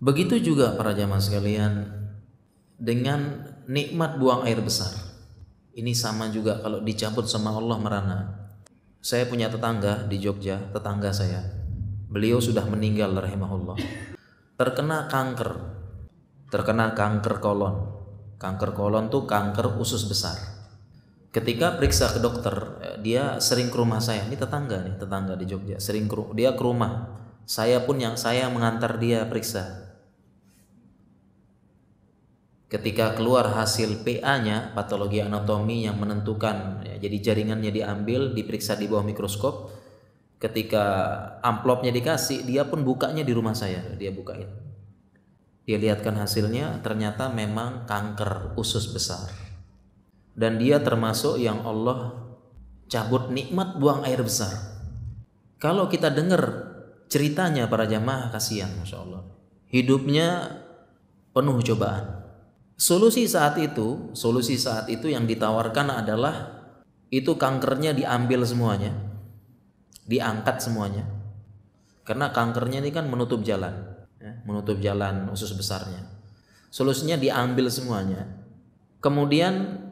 Begitu juga para jamaah sekalian dengan nikmat buang air besar. Ini sama juga kalau dicabut sama Allah merana. Saya punya tetangga di Jogja, tetangga saya. Beliau sudah meninggal rahimahullah. Terkena kanker kolon. Kanker kolon tuh kanker usus besar. Ketika periksa ke dokter, dia sering ke rumah saya. Ini tetangga di Jogja. Dia ke rumah. Saya mengantar dia periksa. Ketika keluar hasil PA-nya, patologi anatomi yang menentukan, ya, jadi jaringannya diambil, diperiksa di bawah mikroskop. Ketika amplopnya dikasih, dia pun bukanya di rumah saya. Dia bukain. Dia lihatkan hasilnya, ternyata memang kanker usus besar. Dan dia termasuk yang Allah cabut nikmat buang air besar. Kalau kita dengar ceritanya para jamaah, kasihan, Masya Allah. Hidupnya penuh cobaan. Solusi saat itu yang ditawarkan adalah itu kankernya diambil semuanya, diangkat semuanya, karena kankernya ini kan menutup jalan usus besarnya. Solusinya diambil semuanya, kemudian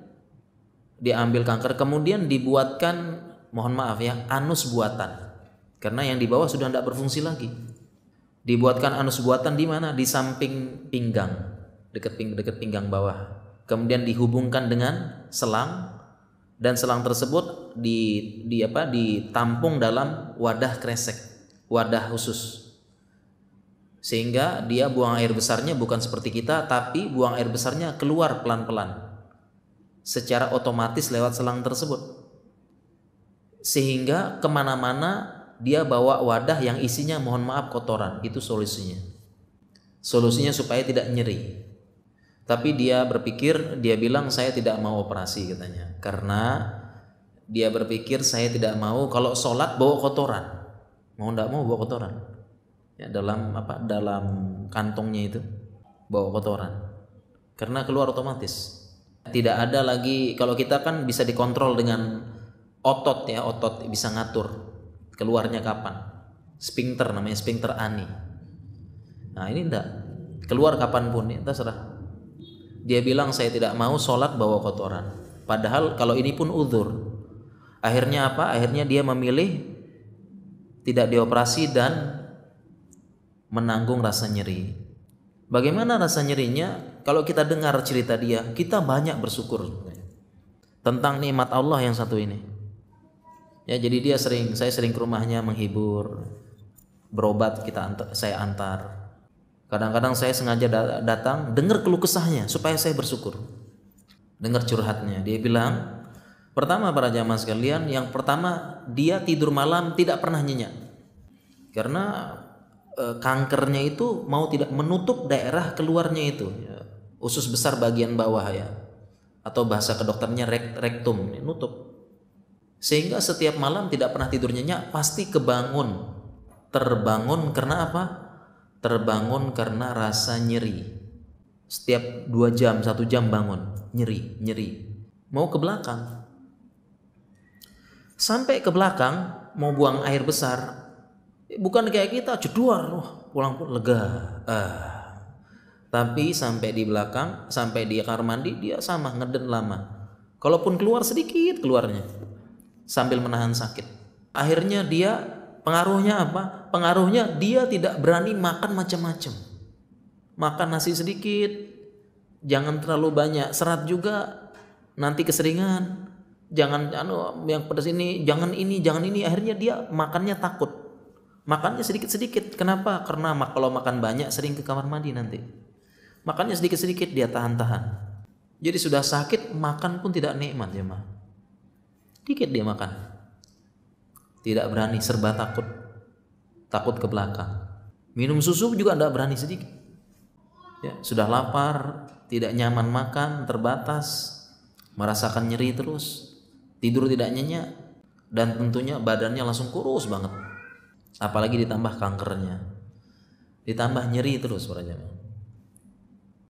diambil kanker, kemudian dibuatkan, mohon maaf ya, anus buatan, karena yang di bawah sudah tidak berfungsi lagi. Dibuatkan anus buatan di mana? Di samping pinggang. Dekat pinggang bawah, kemudian dihubungkan dengan selang, dan selang tersebut ditampung dalam wadah kresek, wadah khusus, sehingga dia buang air besarnya bukan seperti kita, tapi buang air besarnya keluar pelan-pelan secara otomatis lewat selang tersebut, sehingga kemana-mana dia bawa wadah yang isinya, mohon maaf, kotoran. Itu solusinya supaya tidak nyeri. Tapi dia bilang saya tidak mau operasi katanya, karena dia berpikir saya tidak mau kalau sholat bawa kotoran, tidak mau bawa kotoran, ya, dalam kantongnya itu bawa kotoran, karena keluar otomatis. Tidak ada lagi, kalau kita kan bisa dikontrol dengan otot, ya, otot bisa ngatur keluarnya kapan, sphincter namanya, sphincter ani. Nah ini enggak, keluar kapanpun, ya, terserah. Dia bilang saya tidak mau sholat bawa kotoran, padahal kalau ini pun uzur. Akhirnya apa? Akhirnya dia memilih tidak dioperasi dan menanggung rasa nyeri. Bagaimana rasa nyerinya? Kalau kita dengar cerita dia, kita banyak bersyukur tentang nikmat Allah yang satu ini. Ya, jadi saya sering ke rumahnya menghibur, berobat saya antar. Kadang-kadang saya sengaja datang, dengar keluh kesahnya supaya saya bersyukur. Dengar curhatnya. Dia bilang, pertama para jamaah sekalian, yang pertama dia tidur malam tidak pernah nyenyak. Karena kankernya itu mau tidak menutup daerah keluarnya itu, ya, usus besar bagian bawah, ya. Atau bahasa kedokternya rektum, ya, nutup. Sehingga setiap malam tidak pernah tidur nyenyak, pasti terbangun karena apa? Terbangun karena rasa nyeri. Setiap 2 jam, 1 jam bangun, nyeri. Mau ke belakang. Sampai ke belakang, mau buang air besar. Bukan kayak kita, jeduar, pulang pun lega. Tapi sampai di belakang, sampai di kamar mandi, dia sama ngeden lama. Kalaupun keluar sedikit keluarnya, sambil menahan sakit. Akhirnya pengaruhnya apa? Pengaruhnya dia tidak berani makan macam-macam. Makan nasi sedikit, jangan terlalu banyak. Serat juga, nanti keseringan. Jangan yang pedas ini, jangan ini. Akhirnya dia makannya takut. Makannya sedikit-sedikit. Kenapa? Karena kalau makan banyak sering ke kamar mandi nanti. Makannya sedikit-sedikit dia tahan-tahan. Jadi sudah sakit, makan pun tidak nikmat, ya mah. Dikit dia makan. Tidak berani, serba takut ke belakang. Minum susu juga tidak berani sedikit. Ya, sudah lapar, tidak nyaman makan, terbatas, merasakan nyeri terus, tidur tidak nyenyak, dan tentunya badannya langsung kurus banget. Apalagi ditambah kankernya, ditambah nyeri terus para jemaah.